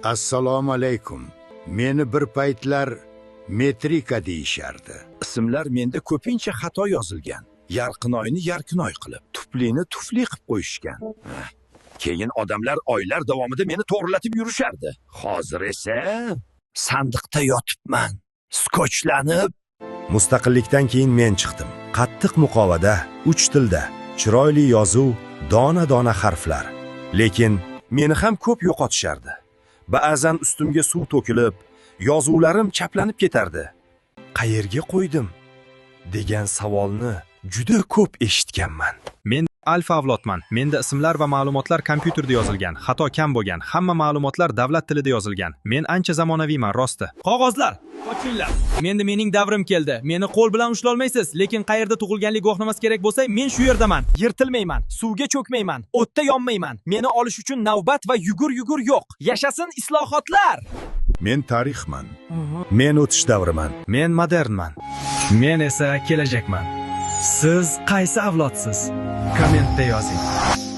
Assalomu alaykum. Meni bir paytlar metrika deyishardi. Ismlar menda ko'pincha xato yozilgan. Yarqinoyni yarqinoy qilib, tuflini tufli qilib qo'yishgan. Keyin odamlar oylar davomida meni to'g'rilatib yurishardi. Hozir esa sandiqda yotibman, skochlanib. Mustaqillikdan keyin men chiqdim. Qattiq muqovada, 3 tilda, chiroyli yozuv, dona-dona harflar. Lekin meni ham ko'p yo'qotishardi. Ba'zan ustimga suv to'kilib, yozuvlarim chaplanib ketardi. Qayerga qo'ydim degan savolni juda ko'p eshitganman. Men alfa avlodman. Menda ismlar va ma'lumotlar kompyuterda yozilgan, xato kam bo'lgan. Hamma ma'lumotlar davlat tilida yozilgan. Men ancha zamonaviyman, rosti. Qog'ozlar, qochinglar. Menda mening davrim keldi. Meni qo'l bilan ushlay olmaysiz, lekin qayerda tug'ilganlik guvohnomasi kerak bo'lsa, men shu yerdaman. Yirtilmayman, suvga cho'kmayman, o'tda yonmayman. Meni olish uchun navbat va yugur yo'q. Yashasin islohotlar. Men tarixman. Men o'tish davriman. Men modernman. Men esa kelajakman. Siz qaysi avlodsiz? Kommentda yozing.